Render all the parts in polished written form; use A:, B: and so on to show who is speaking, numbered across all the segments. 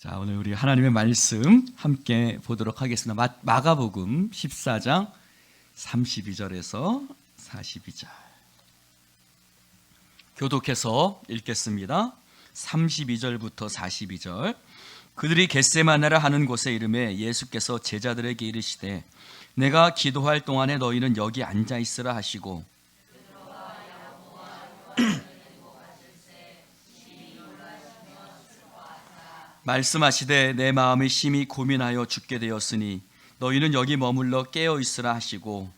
A: 자, 오늘 우리 하나님의 말씀 함께 보도록 하겠습니다. 마가복음 14장 32절에서 42절. 교독해서 읽겠습니다. 32절부터 42절. 그들이 겟세마네라 하는 곳에 이르매 예수께서 제자들에게 이르시되 내가 기도할 동안에 너희는 여기 앉아 있으라 하시고 말씀하시되 내 마음이 심히 고민하여 죽게 되었으니 너희는 여기 머물러 깨어 있으라 하시고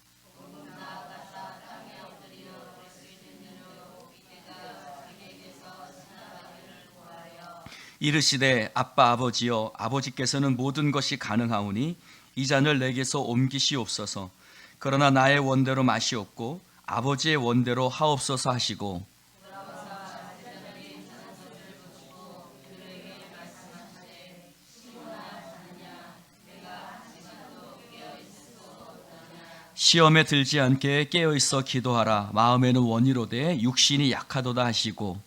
A: 이르시되 아빠 아버지여 아버지께서는 모든 것이 가능하오니 이 잔을 내게서 옮기시옵소서. 그러나 나의 원대로 마시옵고 아버지의 원대로 하옵소서 하시고 시험에 들지 않게 깨어있어 기도하라. 마음에는 원이로되 육신이 약하도다 하시고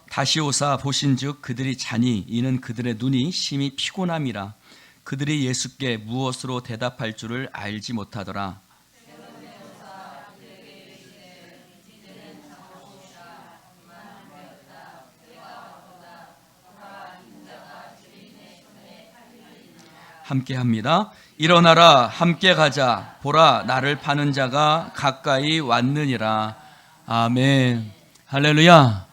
A: 다시 오사 보신즉 그들이 자니 이는 그들의 눈이 심히 피곤함이라. 그들이 예수께 무엇으로 대답할 줄을 알지 못하더라. 함께합니다. 일어나라 함께 가자. 보라 나를 파는 자가 가까이 왔느니라. 아멘. 할렐루야.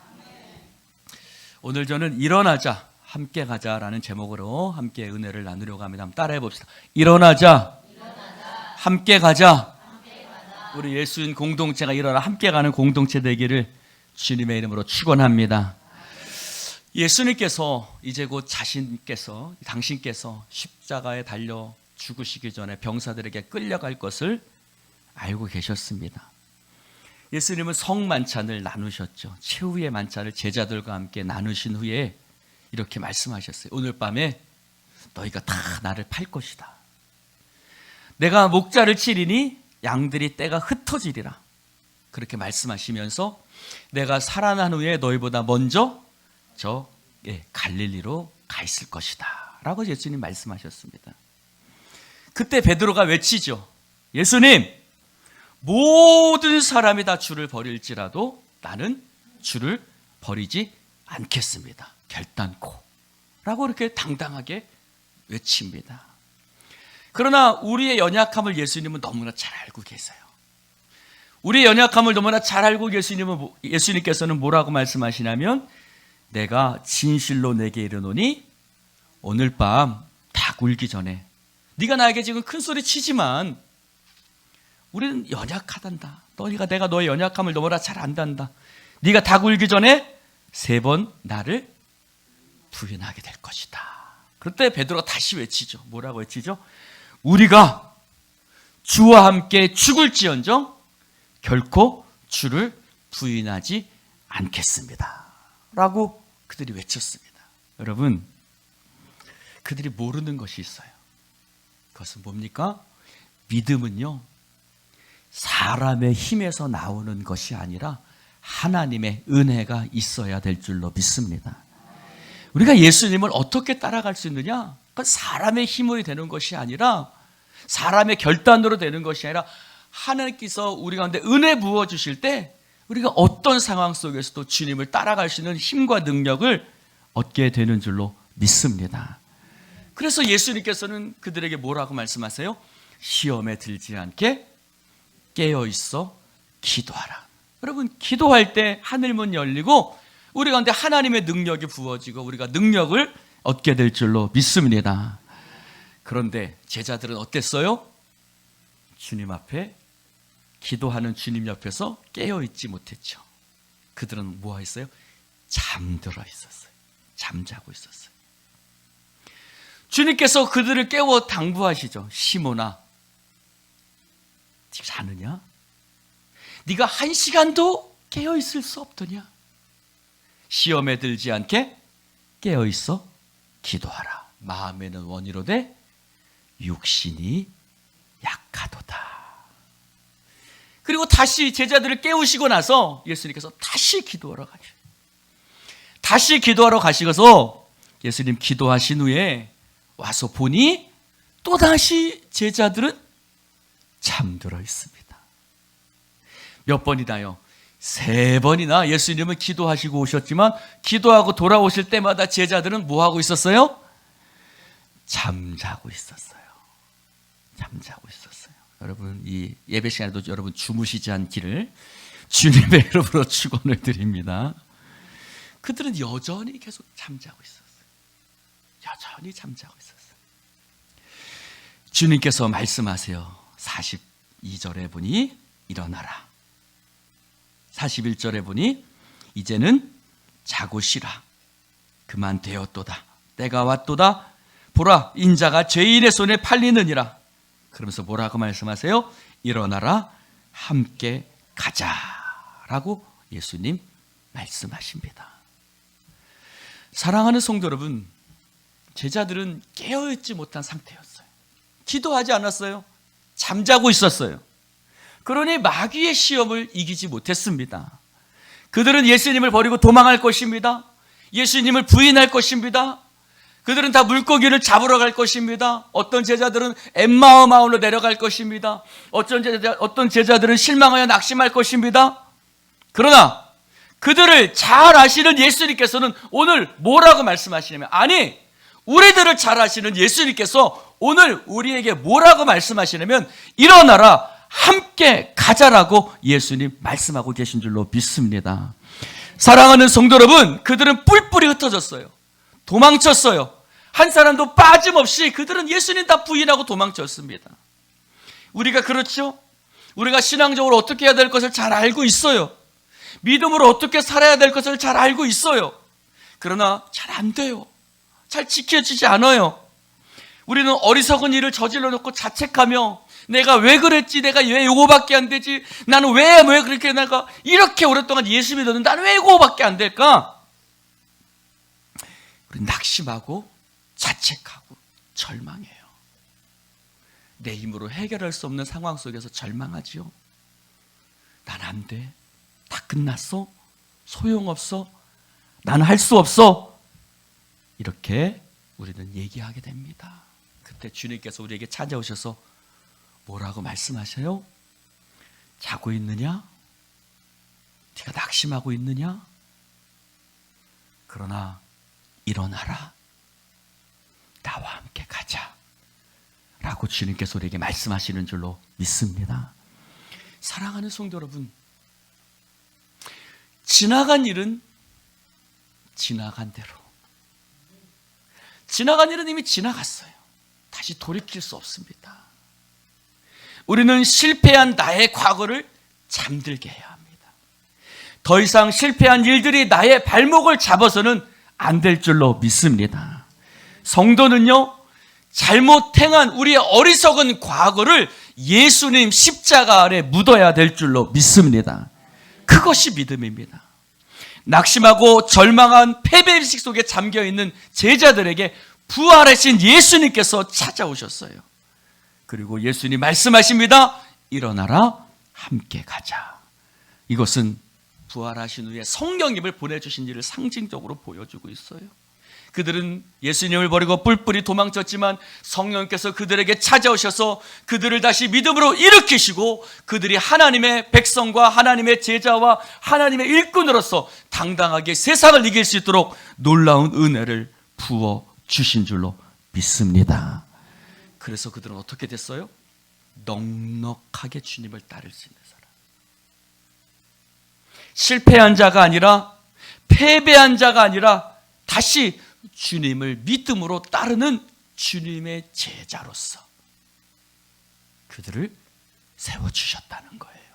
A: 오늘 저는 일어나자 함께 가자라는 제목으로 함께 은혜를 나누려고 합니다. 한번 따라해 봅시다. 일어나자 함께 가자. 우리 예수인 공동체가 일어나 함께 가는 공동체 되기를 주님의 이름으로 축원합니다. 예수님께서 이제 곧 당신께서 십자가에 달려 죽으시기 전에 병사들에게 끌려갈 것을 알고 계셨습니다. 예수님은 성만찬을 나누셨죠. 최후의 만찬을 제자들과 함께 나누신 후에 이렇게 말씀하셨어요. 오늘 밤에 너희가 다 나를 팔 것이다. 내가 목자를 치리니 양들이 떼가 흩어지리라. 그렇게 말씀하시면서 내가 살아난 후에 너희보다 먼저 갈릴리로 가 있을 것이다 라고 예수님 말씀하셨습니다. 그때 베드로가 외치죠. 예수님, 모든 사람이 다 주를 버릴지라도 나는 주를 버리지 않겠습니다. 결단코 라고 이렇게 당당하게 외칩니다. 그러나 우리의 연약함을 예수님은 너무나 잘 알고 계세요. 우리의 연약함을 너무나 잘 알고 예수님께서는 뭐라고 말씀하시냐면 내가 진실로 내게 이르노니 오늘 밤 닭 울기 전에 네가 나에게 지금 큰 소리 치지만 우리는 연약하단다. 내가 너의 연약함을 너무나 잘 안단다. 네가 닭 울기 전에 3번 나를 부인하게 될 것이다. 그때 베드로가 다시 외치죠. 뭐라고 외치죠? 우리가 주와 함께 죽을지언정 결코 주를 부인하지 않겠습니다 라고 그들이 외쳤습니다. 여러분, 그들이 모르는 것이 있어요. 그것은 뭡니까? 믿음은요, 사람의 힘에서 나오는 것이 아니라 하나님의 은혜가 있어야 될 줄로 믿습니다. 우리가 예수님을 어떻게 따라갈 수 있느냐? 그건 사람의 힘으로 되는 것이 아니라 사람의 결단으로 되는 것이 아니라 하나님께서 우리 가운데 은혜 부어주실 때 우리가 어떤 상황 속에서도 주님을 따라갈 수 있는 힘과 능력을 얻게 되는 줄로 믿습니다. 그래서 예수님께서는 그들에게 뭐라고 말씀하세요? 시험에 들지 않게 깨어있어 기도하라. 여러분, 기도할 때 하늘문 열리고 우리 가운데 하나님의 능력이 부어지고 우리가 능력을 얻게 될 줄로 믿습니다. 그런데 제자들은 어땠어요? 주님 앞에 기도하는 주님 옆에서 깨어있지 못했죠. 그들은 뭐 했어요? 잠들어 있었어요. 잠자고 있었어요. 주님께서 그들을 깨워 당부하시죠. 시몬아, 지금 자느냐? 네가 1시간도 깨어있을 수 없더냐? 시험에 들지 않게 깨어있어 기도하라. 마음에는 원이로되 육신이 약하도다. 그리고 다시 제자들을 깨우시고 나서 예수님께서 다시 기도하러 가셔요. 다시 기도하러 가시고서 예수님 기도하신 후에 와서 보니 또다시 제자들은 잠들어 있습니다. 몇 번이나요? 3번이나 예수님은 기도하시고 오셨지만 기도하고 돌아오실 때마다 제자들은 뭐 하고 있었어요? 잠자고 있었어요. 잠자고 있었어요. 여러분, 이 예배 시간에도 여러분 주무시지 않기를 주님의 이름으로 축원을 드립니다. 그들은 여전히 계속 잠자고 있었어요. 여전히 잠자고 있었어요. 주님께서 말씀하세요. 42절에 보니 일어나라. 41절에 보니 이제는 자고 쉬라. 그만 되었도다. 때가 왔도다. 보라, 인자가 죄인의 손에 팔리느니라. 그러면서 뭐라고 말씀하세요? 일어나라, 함께 가자라고 예수님 말씀하십니다. 사랑하는 성도 여러분, 제자들은 깨어있지 못한 상태였어요. 기도하지 않았어요. 잠자고 있었어요. 그러니 마귀의 시험을 이기지 못했습니다. 그들은 예수님을 버리고 도망할 것입니다. 예수님을 부인할 것입니다. 그들은 다 물고기를 잡으러 갈 것입니다. 어떤 제자들은 엠마오 마을로 내려갈 것입니다. 어떤 제자들은 실망하여 낙심할 것입니다. 그러나 그들을 잘 아시는 예수님께서는 오늘 뭐라고 말씀하시냐면, 아니, 우리들을 잘 아시는 예수님께서 오늘 우리에게 뭐라고 말씀하시냐면, 일어나라, 함께 가자라고 예수님 말씀하고 계신 줄로 믿습니다. 사랑하는 성도 여러분, 그들은 뿔뿔이 흩어졌어요. 도망쳤어요. 한 사람도 빠짐없이 그들은 예수님 다 부인하고 도망쳤습니다. 우리가 그렇죠? 우리가 신앙적으로 어떻게 해야 될 것을 잘 알고 있어요. 믿음으로 어떻게 살아야 될 것을 잘 알고 있어요. 그러나 잘 안 돼요. 잘 지켜지지 않아요. 우리는 어리석은 일을 저질러 놓고 자책하며 내가 왜 그랬지? 내가 왜 요거밖에 안 되지? 나는 왜 그렇게 내가 이렇게 오랫동안 예수 믿었는데 나는 왜 요거밖에 안 될까? 우리 낙심하고 자책하고 절망해요. 내 힘으로 해결할 수 없는 상황 속에서 절망하지요. 난 안 돼. 다 끝났어. 소용없어. 나는 할 수 없어. 이렇게 우리는 얘기하게 됩니다. 그때 주님께서 우리에게 찾아오셔서 뭐라고 말씀하셔요? 자고 있느냐? 네가 낙심하고 있느냐? 그러나 일어나라. 나와 함께 가자. 라고 주님께서 우리에게 말씀하시는 줄로 믿습니다. 사랑하는 성도 여러분, 지나간 일은 지나간 대로. 지나간 일은 이미 지나갔어요. 다시 돌이킬 수 없습니다. 우리는 실패한 나의 과거를 잠들게 해야 합니다. 더 이상 실패한 일들이 나의 발목을 잡아서는 안 될 줄로 믿습니다. 성도는요, 잘못 행한 우리의 어리석은 과거를 예수님 십자가 아래 묻어야 될 줄로 믿습니다. 그것이 믿음입니다. 낙심하고 절망한 패배의식 속에 잠겨있는 제자들에게 부활하신 예수님께서 찾아오셨어요. 그리고 예수님 말씀하십니다. 일어나라, 함께 가자. 이것은 부활하신 후에 성령님을 보내주신 일을 상징적으로 보여주고 있어요. 그들은 예수님을 버리고 뿔뿔이 도망쳤지만 성령께서 그들에게 찾아오셔서 그들을 다시 믿음으로 일으키시고 그들이 하나님의 백성과 하나님의 제자와 하나님의 일꾼으로서 당당하게 세상을 이길 수 있도록 놀라운 은혜를 부어주신 줄로 믿습니다. 그래서 그들은 어떻게 됐어요? 넉넉하게 주님을 따를 수 있는 사람. 실패한 자가 아니라, 패배한 자가 아니라 다시 주님을 믿음으로 따르는 주님의 제자로서 그들을 세워주셨다는 거예요.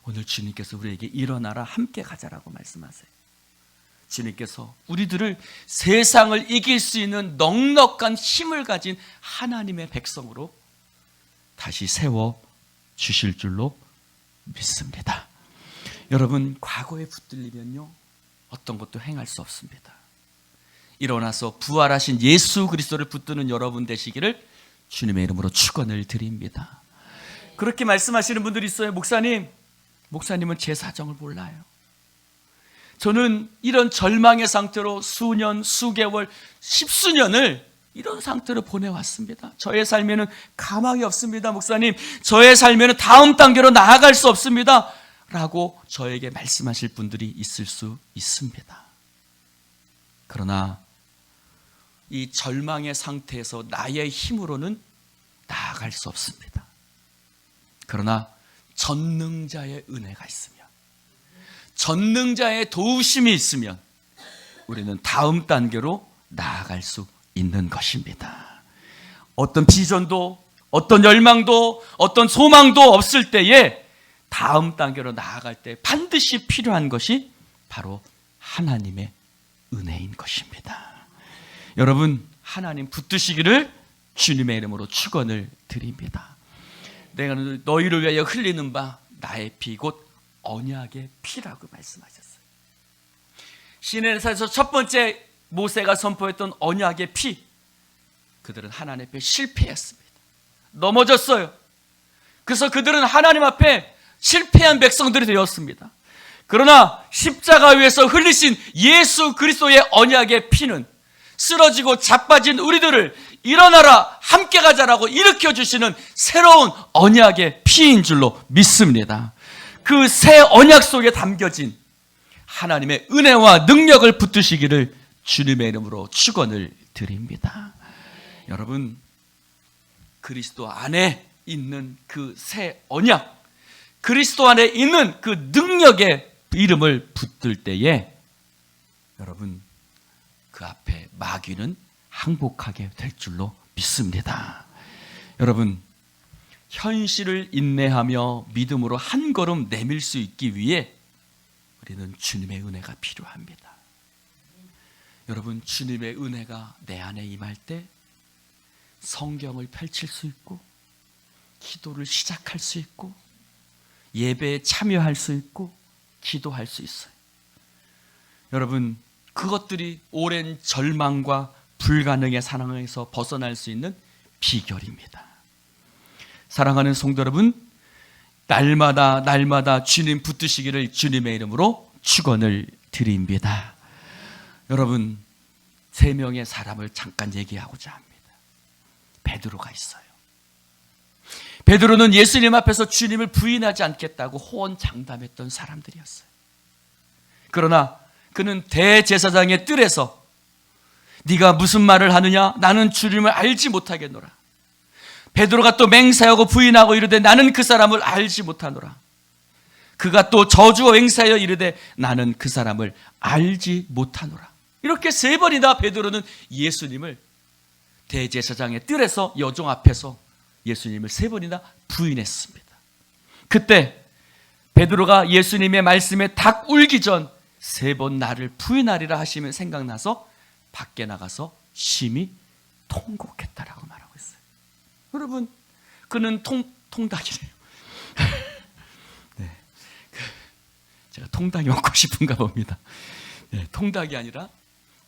A: 오늘 주님께서 우리에게 일어나라, 함께 가자라고 말씀하세요. 주님께서 우리들을 세상을 이길 수 있는 넉넉한 힘을 가진 하나님의 백성으로 다시 세워주실 줄로 믿습니다. 여러분, 과거에 붙들리면요, 어떤 것도 행할 수 없습니다. 일어나서 부활하신 예수 그리스도를 붙드는 여러분 되시기를 주님의 이름으로 축원을 드립니다. 그렇게 말씀하시는 분들이 있어요. 목사님은 제 사정을 몰라요. 저는 이런 절망의 상태로 수년, 수개월, 십수년을 이런 상태로 보내왔습니다. 저의 삶에는 가망이 없습니다, 목사님. 저의 삶에는 다음 단계로 나아갈 수 없습니다. 라고 저에게 말씀하실 분들이 있을 수 있습니다. 그러나 이 절망의 상태에서 나의 힘으로는 나아갈 수 없습니다. 그러나 전능자의 은혜가 있으면, 전능자의 도우심이 있으면 우리는 다음 단계로 나아갈 수 있는 것입니다. 어떤 비전도, 어떤 열망도, 어떤 소망도 없을 때에 다음 단계로 나아갈 때 반드시 필요한 것이 바로 하나님의 은혜인 것입니다. 여러분, 하나님 붙드시기를 주님의 이름으로 축원을 드립니다. 내가 너희를 위하여 흘리는 바 나의 피 곧 언약의 피라고 말씀하셨어요. 시내산에서 첫 번째 모세가 선포했던 언약의 피, 그들은 하나님 앞에 실패했습니다. 넘어졌어요. 그래서 그들은 하나님 앞에 실패한 백성들이 되었습니다. 그러나 십자가 위에서 흘리신 예수 그리스도의 언약의 피는 쓰러지고 자빠진 우리들을 일어나라 함께 가자라고 일으켜주시는 새로운 언약의 피인 줄로 믿습니다. 그 새 언약 속에 담겨진 하나님의 은혜와 능력을 붙드시기를 주님의 이름으로 축원을 드립니다. 여러분, 그리스도 안에 있는 그 새 언약, 그리스도 안에 있는 그 능력의 이름을 붙들 때에 여러분, 그 앞에 마귀는 항복하게 될 줄로 믿습니다. 여러분, 현실을 인내하며 믿음으로 한 걸음 내밀 수 있기 위해 우리는 주님의 은혜가 필요합니다. 여러분, 주님의 은혜가 내 안에 임할 때 성경을 펼칠 수 있고, 기도를 시작할 수 있고, 예배에 참여할 수 있고, 기도할 수 있어요. 여러분, 그것들이 오랜 절망과 불가능의 상황에서 벗어날 수 있는 비결입니다. 사랑하는 성도 여러분, 날마다 주님 붙드시기를 주님의 이름으로 축원을 드립니다. 여러분, 세 명의 사람을 잠깐 얘기하고자 합니다. 베드로가 있어요. 베드로는 예수님 앞에서 주님을 부인하지 않겠다고 호언장담했던 사람들이었어요. 그러나 그는 대제사장의 뜰에서 네가 무슨 말을 하느냐? 나는 주님을 알지 못하겠노라. 베드로가 또 맹세하고 부인하고 이르되 나는 그 사람을 알지 못하노라. 그가 또 저주어 맹세하여 이르되 나는 그 사람을 알지 못하노라. 이렇게 세 번이나 베드로는 예수님을 대제사장의 뜰에서 여종 앞에서 예수님을 세 번이나 부인했습니다. 그때 베드로가 예수님의 말씀에 닭 울기 전 세 번 나를 부인하리라 하시면 생각나서 밖에 나가서 심히 통곡했다라고 말하고 있어요. 여러분, 그는 통닭이래요. 네, 제가 통닭이 먹고 싶은가 봅니다. 네, 통닭이 아니라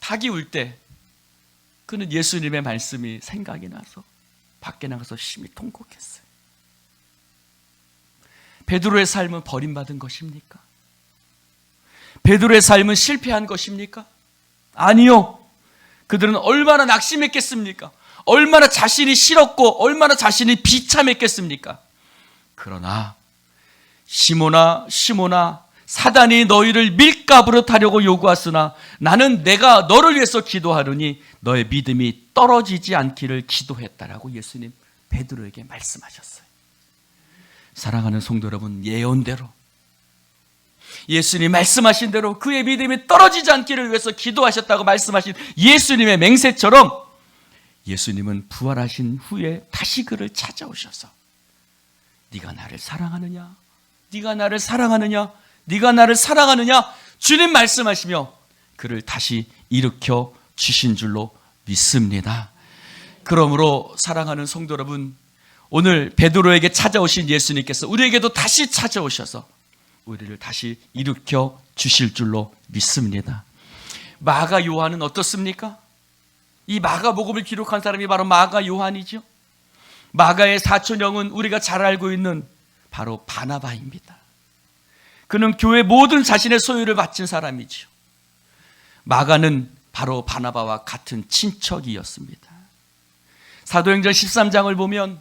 A: 닭이 울 때 그는 예수님의 말씀이 생각이 나서 밖에 나가서 심히 통곡했어요. 베드로의 삶은 버림받은 것입니까? 베드로의 삶은 실패한 것입니까? 아니요. 그들은 얼마나 낙심했겠습니까? 얼마나 자신이 싫었고 얼마나 자신이 비참했겠습니까? 그러나 시몬아 사단이 너희를 밀가부로 타려고 요구하으나 나는 내가 너를 위해서 기도하려니 너의 믿음이 떨어지지 않기를 기도했다라고 예수님 베드로에게 말씀하셨어요. 사랑하는 성도 여러분, 예언대로 예수님 말씀하신 대로 그의 믿음이 떨어지지 않기를 위해서 기도하셨다고 말씀하신 예수님의 맹세처럼 예수님은 부활하신 후에 다시 그를 찾아오셔서 네가 나를 사랑하느냐? 네가 나를 사랑하느냐? 네가 나를 사랑하느냐? 주님 말씀하시며 그를 다시 일으켜 주신 줄로 믿습니다. 그러므로 사랑하는 성도 여러분, 오늘 베드로에게 찾아오신 예수님께서 우리에게도 다시 찾아오셔서 우리를 다시 일으켜 주실 줄로 믿습니다. 마가 요한은 어떻습니까? 이 마가복음을 기록한 사람이 바로 마가 요한이죠. 마가의 사촌형은 우리가 잘 알고 있는 바로 바나바입니다. 그는 교회 모든 자신의 소유를 바친 사람이지요. 마가는 바로 바나바와 같은 친척이었습니다. 사도행전 13장을 보면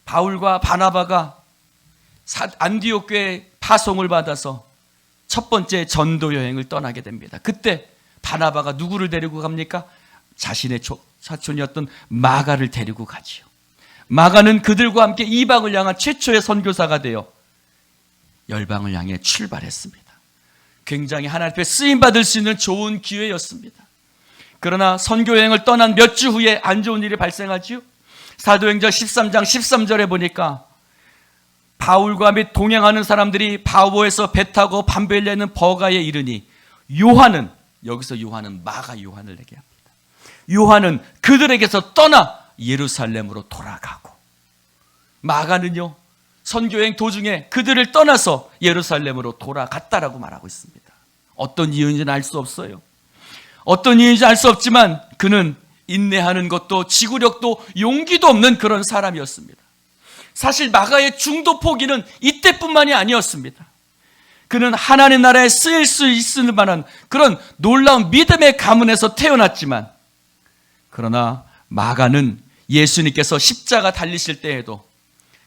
A: 바울과 바나바가 안디옥 교회에 파송을 받아서 첫 번째 전도 여행을 떠나게 됩니다. 그때 바나바가 누구를 데리고 갑니까? 자신의 사촌이었던 마가를 데리고 가지요. 마가는 그들과 함께 이방을 향한 최초의 선교사가 되어 열방을 향해 출발했습니다. 굉장히 하나님 앞에 쓰임받을 수 있는 좋은 기회였습니다. 그러나 선교여행을 떠난 몇 주 후에 안 좋은 일이 발생하지요. 사도행전 13장 13절에 보니까 바울과 및 동행하는 사람들이 바오에서 배 타고 밤벨리에 있는 버가에 이르니 요한은, 여기서 요한은 마가 요한을 얘기합니다. 요한은 그들에게서 떠나 예루살렘으로 돌아가고, 마가는요 선교여행 도중에 그들을 떠나서 예루살렘으로 돌아갔다라고 말하고 있습니다. 어떤 이유인지는 알 수 없어요. 어떤 이유인지 알 수 없지만 그는 인내하는 것도 지구력도 용기도 없는 그런 사람이었습니다. 사실 마가의 중도 포기는 이때뿐만이 아니었습니다. 그는 하나님 나라에 쓰일 수 있을 만한 그런 놀라운 믿음의 가문에서 태어났지만, 그러나 마가는 예수님께서 십자가 달리실 때에도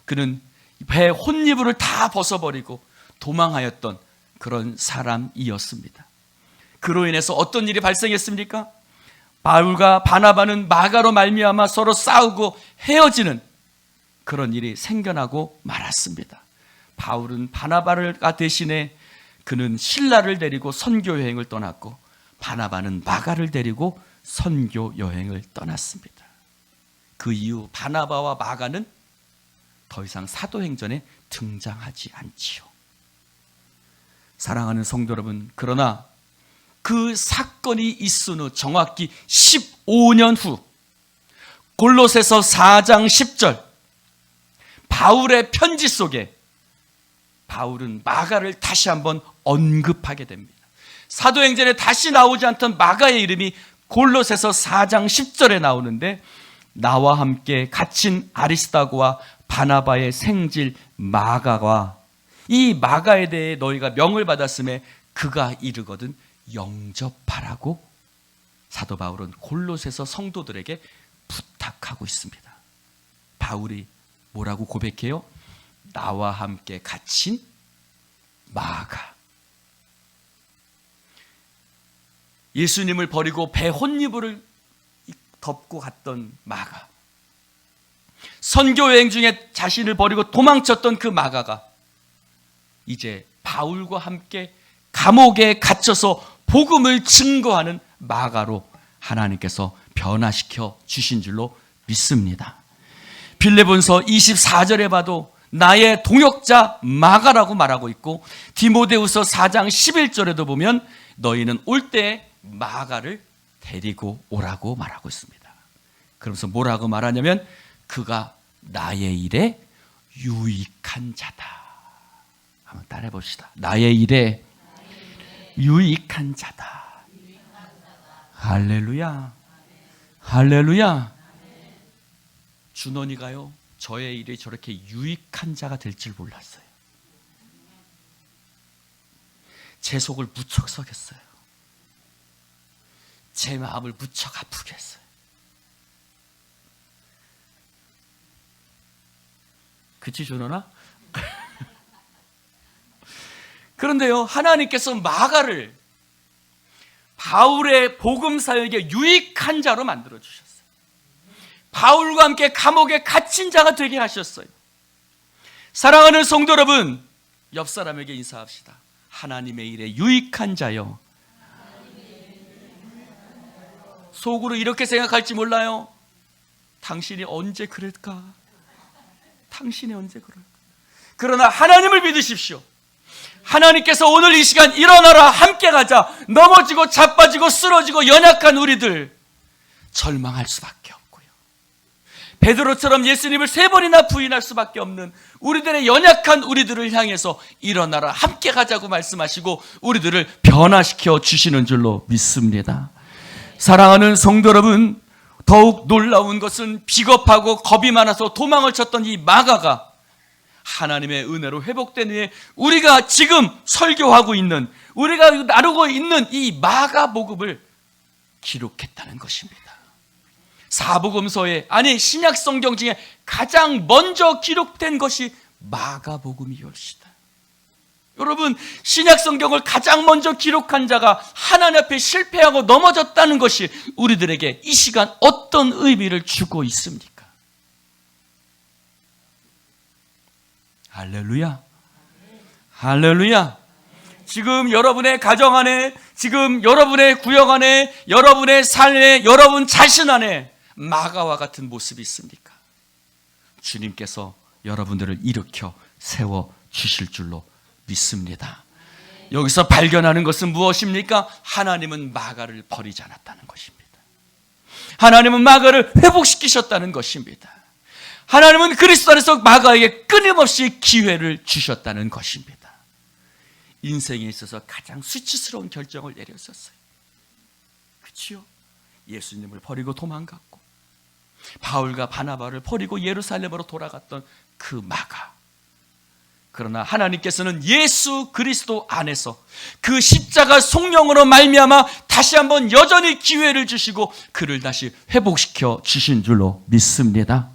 A: 그는 배 혼이불을 다 벗어버리고 도망하였던 그런 사람이었습니다. 그로 인해서 어떤 일이 발생했습니까? 바울과 바나바는 마가로 말미암아 서로 싸우고 헤어지는 그런 일이 생겨나고 말았습니다. 바울은 바나바를 대신에 그는 실라를 데리고 선교 여행을 떠났고, 바나바는 마가를 데리고 선교 여행을 떠났습니다. 그 이후 바나바와 마가는 더 이상 사도행전에 등장하지 않지요. 사랑하는 성도 여러분, 그러나 그 사건이 있은 후 정확히 15년 후 골로새서 4장 10절 바울의 편지 속에 바울은 마가를 다시 한번 언급하게 됩니다. 사도행전에 다시 나오지 않던 마가의 이름이 골로새서 4장 10절에 나오는데, 나와 함께 갇힌 아리스다고와 바나바의 생질 마가와, 이 마가에 대해 너희가 명을 받았음에 그가 이르거든 영접하라고 사도 바울은 골로새서 성도들에게 부탁하고 있습니다. 바울이 뭐라고 고백해요? 나와 함께 갇힌 마가. 예수님을 버리고 배 혼이불을 덮고 갔던 마가, 선교여행 중에 자신을 버리고 도망쳤던 그 마가가 이제 바울과 함께 감옥에 갇혀서 복음을 증거하는 마가로 하나님께서 변화시켜 주신 줄로 믿습니다. 빌레본서 24절에 봐도 나의 동역자 마가라고 말하고 있고, 디모데후서 4장 11절에도 보면 너희는 올 때 마가를 데리고 오라고 말하고 있습니다. 그러면서 뭐라고 말하냐면 그가 나의 일에 유익한 자다. 한번 따라해 봅시다. 나의 일에 유익한 자다. 할렐루야. 할렐루야. 준원이가요, 저의 일에 저렇게 유익한 자가 될 줄 몰랐어요. 제 속을 무척 썩였어요. 제 마음을 무척 아프게 했어요. 그치, 준원아? 그런데요, 하나님께서 마가를 바울의 복음 사역에 유익한 자로 만들어 주셨어요. 바울과 함께 감옥에 갇힌 자가 되게 하셨어요. 사랑하는 성도 여러분, 옆 사람에게 인사합시다. 하나님의 일에 유익한 자요. 속으로 이렇게 생각할지 몰라요. 당신이 언제 그럴까? 당신이 언제 그럴까? 그러나 하나님을 믿으십시오. 하나님께서 오늘 이 시간 일어나라, 함께 가자. 넘어지고 자빠지고 쓰러지고 연약한 우리들 절망할 수밖에 없고요. 베드로처럼 예수님을 3번이나 부인할 수밖에 없는 우리들의 연약한 우리들을 향해서 일어나라, 함께 가자고 말씀하시고 우리들을 변화시켜 주시는 줄로 믿습니다. 사랑하는 성도 여러분, 더욱 놀라운 것은 비겁하고 겁이 많아서 도망을 쳤던 이 마가가 하나님의 은혜로 회복된 후에 우리가 지금 설교하고 있는, 우리가 나누고 있는 이 마가복음을 기록했다는 것입니다. 사복음서에, 아니 신약 성경 중에 가장 먼저 기록된 것이 마가복음이었습니다. 여러분, 신약 성경을 가장 먼저 기록한 자가 하나님 앞에 실패하고 넘어졌다는 것이 우리들에게 이 시간 어떤 의미를 주고 있습니까? 할렐루야, 할렐루야. 지금 여러분의 가정 안에, 지금 여러분의 구역 안에, 여러분의 삶에, 여러분 자신 안에 마가와 같은 모습이 있습니까? 주님께서 여러분들을 일으켜 세워 주실 줄로 믿습니다. 여기서 발견하는 것은 무엇입니까? 하나님은 마가를 버리지 않았다는 것입니다. 하나님은 마가를 회복시키셨다는 것입니다. 하나님은 그리스도 안에서 마가에게 끊임없이 기회를 주셨다는 것입니다. 인생에 있어서 가장 수치스러운 결정을 내렸었어요. 그렇죠? 예수님을 버리고 도망갔고, 바울과 바나바를 버리고 예루살렘으로 돌아갔던 그 마가. 그러나 하나님께서는 예수 그리스도 안에서 그 십자가 성령으로 말미암아 다시 한번 여전히 기회를 주시고 그를 다시 회복시켜 주신 줄로 믿습니다.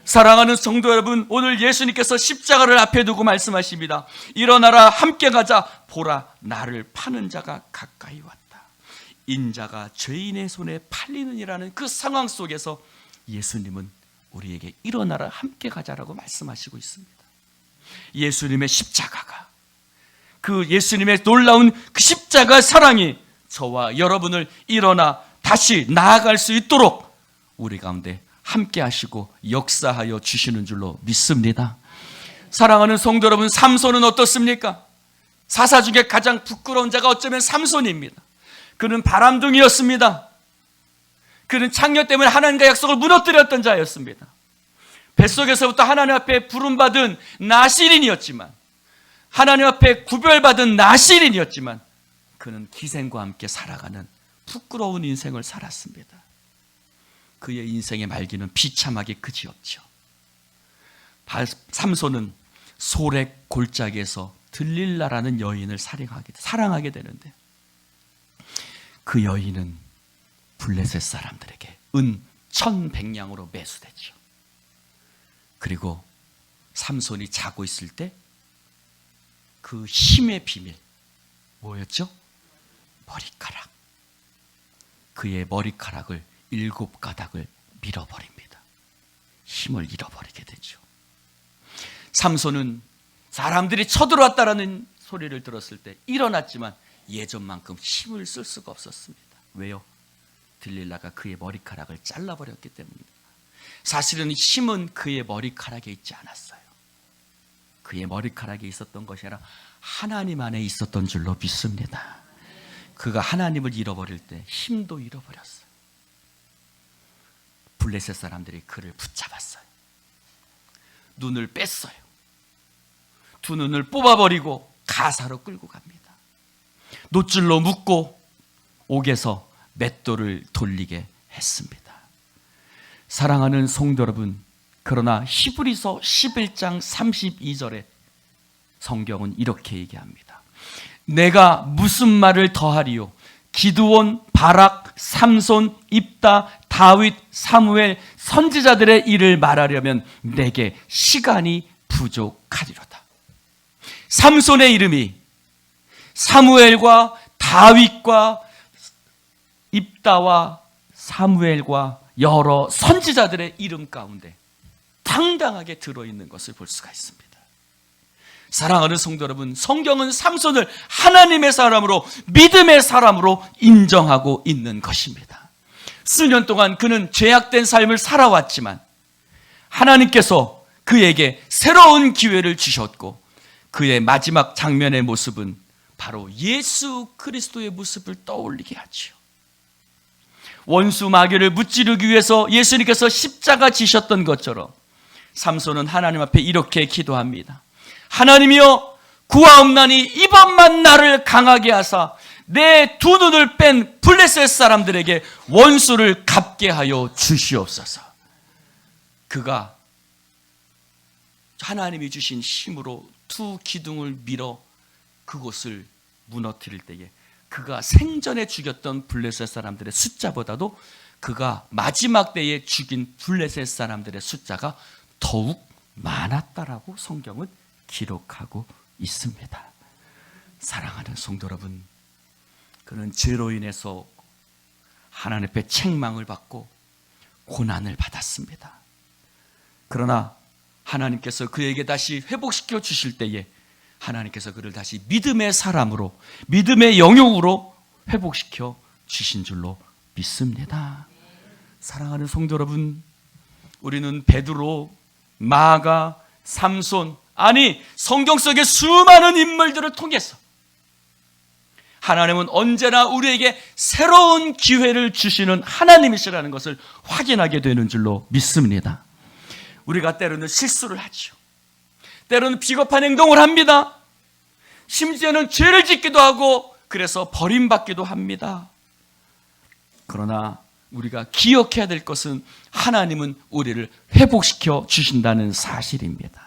A: 사랑하는 성도 여러분, 오늘 예수님께서 십자가를 앞에 두고 말씀하십니다. 일어나라, 함께 가자. 보라, 나를 파는 자가 가까이 왔다. 인자가 죄인의 손에 팔리느니라는 그 상황 속에서 예수님은 우리에게 일어나라, 함께 가자라고 말씀하시고 있습니다. 예수님의 십자가가, 그 예수님의 놀라운 그 십자가 사랑이 저와 여러분을 일어나 다시 나아갈 수 있도록 우리 가운데 함께 하시고 역사하여 주시는 줄로 믿습니다. 사랑하는 성도 여러분, 삼손은 어떻습니까? 사사 중에 가장 부끄러운 자가 어쩌면 삼손입니다. 그는 바람둥이였습니다. 그는 창녀 때문에 하나님과 약속을 무너뜨렸던 자였습니다. 뱃속에서부터 하나님 앞에 부름받은 나실인이었지만, 하나님 앞에 구별받은 나실인이었지만 그는 기생과 함께 살아가는 부끄러운 인생을 살았습니다. 그의 인생의 말기는 비참하게 그지없죠. 삼손은 소렉 골짜기에서 들릴라라는 여인을 사랑하게 되는데, 그 여인은 블레셋 사람들에게 은 1,100냥으로 매수되죠. 그리고 삼손이 자고 있을 때 그 힘의 비밀 뭐였죠? 머리카락. 그의 머리카락을 7가닥을 밀어버립니다. 힘을 잃어버리게 되죠. 삼손은 사람들이 쳐들어왔다라는 소리를 들었을 때 일어났지만 예전만큼 힘을 쓸 수가 없었습니다. 왜요? 들릴라가 그의 머리카락을 잘라버렸기 때문입니다. 사실은 힘은 그의 머리카락에 있지 않았어요. 그의 머리카락에 있었던 것이 아니라 하나님 안에 있었던 줄로 믿습니다. 그가 하나님을 잃어버릴 때 힘도 잃어버렸어요. 블레셋 사람들이 그를 붙잡았어요. 눈을 뺐어요. 두 눈을 뽑아버리고 가사로 끌고 갑니다. 노줄로 묶고 옥에서 맷돌을 돌리게 했습니다. 사랑하는 성도 여러분, 그러나 히브리서 11장 32절에 성경은 이렇게 얘기합니다. 내가 무슨 말을 더하리요? 기드온, 바락, 삼손, 입다, 다윗, 사무엘 선지자들의 일을 말하려면 내게 시간이 부족하리로다. 삼손의 이름이 사무엘과 다윗과 입다와 사무엘과 여러 선지자들의 이름 가운데 당당하게 들어있는 것을 볼 수가 있습니다. 사랑하는 성도 여러분, 성경은 삼손을 하나님의 사람으로, 믿음의 사람으로 인정하고 있는 것입니다. 수년 동안 그는 죄악된 삶을 살아왔지만 하나님께서 그에게 새로운 기회를 주셨고, 그의 마지막 장면의 모습은 바로 예수 그리스도의 모습을 떠올리게 하죠. 원수 마귀를 무찌르기 위해서 예수님께서 십자가 지셨던 것처럼 삼손은 하나님 앞에 이렇게 기도합니다. 하나님이여, 구하옵나니 이번만 나를 강하게 하사 내 두 눈을 뺀 블레셋 사람들에게 원수를 갚게 하여 주시옵소서. 그가 하나님이 주신 힘으로 두 기둥을 밀어 그곳을 무너뜨릴 때에 그가 생전에 죽였던 블레셋 사람들의 숫자보다도 그가 마지막 때에 죽인 블레셋 사람들의 숫자가 더욱 많았다라고 성경은 기록하고 있습니다. 사랑하는 성도 여러분, 그는 죄로 인해서 하나님 앞에 책망을 받고 고난을 받았습니다. 그러나 하나님께서 그에게 다시 회복시켜 주실 때에 하나님께서 그를 다시 믿음의 사람으로, 믿음의 영역으로 회복시켜 주신 줄로 믿습니다. 사랑하는 성도 여러분, 우리는 베드로, 마가, 삼손, 아니 성경 속의 수많은 인물들을 통해서 하나님은 언제나 우리에게 새로운 기회를 주시는 하나님이시라는 것을 확인하게 되는 줄로 믿습니다. 우리가 때로는 실수를 하죠. 때로는 비겁한 행동을 합니다. 심지어는 죄를 짓기도 하고 그래서 버림받기도 합니다. 그러나 우리가 기억해야 될 것은 하나님은 우리를 회복시켜 주신다는 사실입니다.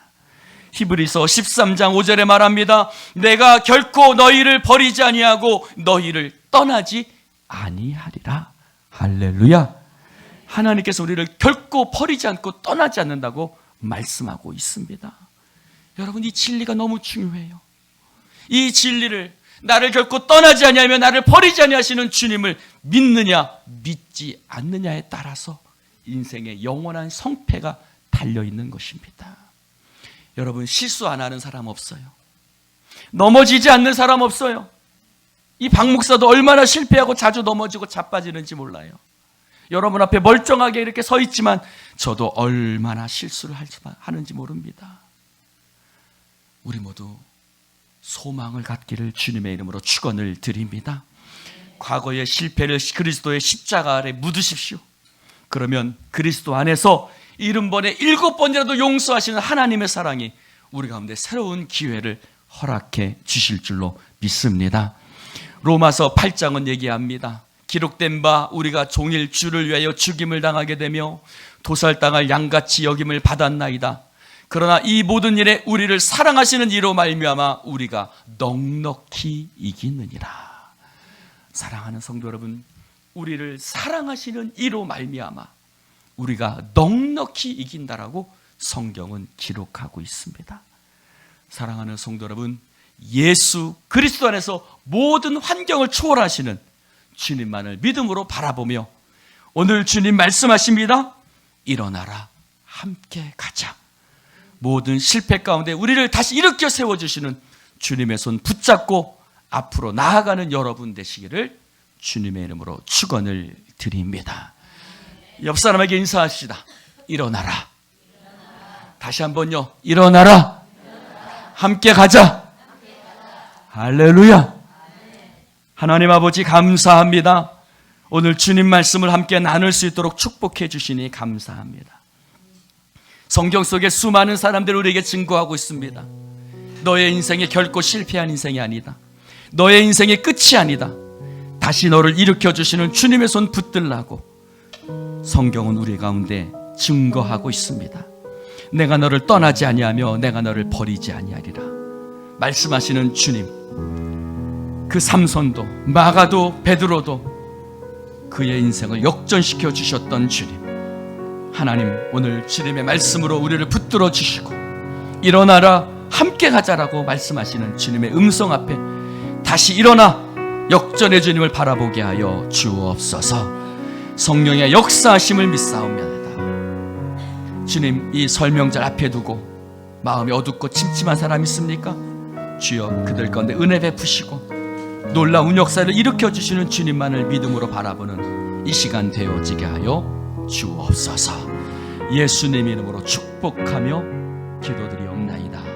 A: 히브리서 13장 5절에 말합니다. 내가 결코 너희를 버리지 아니하고 너희를 떠나지 아니하리라. 할렐루야. 하나님께서 우리를 결코 버리지 않고 떠나지 않는다고 말씀하고 있습니다. 여러분, 이 진리가 너무 중요해요. 이 진리를, 나를 결코 떠나지 아니하며 나를 버리지 아니하시는 주님을 믿느냐 믿지 않느냐에 따라서 인생의 영원한 성패가 달려있는 것입니다. 여러분, 실수 안 하는 사람 없어요. 넘어지지 않는 사람 없어요. 이 박 목사도 얼마나 실패하고 자주 넘어지고 자빠지는지 몰라요. 여러분 앞에 멀쩡하게 이렇게 서 있지만 저도 얼마나 실수를 하는지 모릅니다. 우리 모두 소망을 갖기를 주님의 이름으로 축원을 드립니다. 과거의 실패를 그리스도의 십자가 아래 묻으십시오. 그러면 그리스도 안에서 70번에 7번이라도 용서하시는 하나님의 사랑이 우리 가운데 새로운 기회를 허락해 주실 줄로 믿습니다. 로마서 8장은 얘기합니다. 기록된 바 우리가 종일 주를 위하여 죽임을 당하게 되며 도살당할 양같이 여김을 받았나이다. 그러나 이 모든 일에 우리를 사랑하시는 이로 말미암아 우리가 넉넉히 이기느니라. 사랑하는 성도 여러분, 우리를 사랑하시는 이로 말미암아 우리가 넉넉히 이긴다라고 성경은 기록하고 있습니다. 사랑하는 성도 여러분, 예수 그리스도 안에서 모든 환경을 초월하시는 주님만을 믿음으로 바라보며 오늘 주님 말씀하십니다. 일어나라, 함께 가자. 모든 실패 가운데 우리를 다시 일으켜 세워주시는 주님의 손 붙잡고 앞으로 나아가는 여러분 되시기를 주님의 이름으로 축원을 드립니다. 옆 사람에게 인사하시다. 일어나라. 다시 한번요. 일어나라. 함께 가자. 할렐루야. 하나님 아버지 감사합니다. 오늘 주님 말씀을 함께 나눌 수 있도록 축복해 주시니 감사합니다. 성경 속에 수많은 사람들이 우리에게 증거하고 있습니다. 너의 인생이 결코 실패한 인생이 아니다. 너의 인생의 끝이 아니다. 다시 너를 일으켜 주시는 주님의 손 붙들라고 성경은 우리 가운데 증거하고 있습니다. 내가 너를 떠나지 아니하며 내가 너를 버리지 아니하리라 말씀하시는 주님, 그 삼손도 마가도 베드로도 그의 인생을 역전시켜 주셨던 주님, 하나님 오늘 주님의 말씀으로 우리를 붙들어 주시고 일어나라 함께 가자라고 말씀하시는 주님의 음성 앞에 다시 일어나 역전의 주님을 바라보게 하여 주옵소서. 성령의 역사하심을 믿사옵나이다. 주님, 이 설명절 앞에 두고 마음이 어둡고 침침한 사람 있습니까? 주여 그들 가운데 은혜 베푸시고 놀라운 역사를 일으켜 주시는 주님만을 믿음으로 바라보는 이 시간 되어지게 하여 주옵소서. 예수님 이름으로 축복하며 기도드리옵나이다.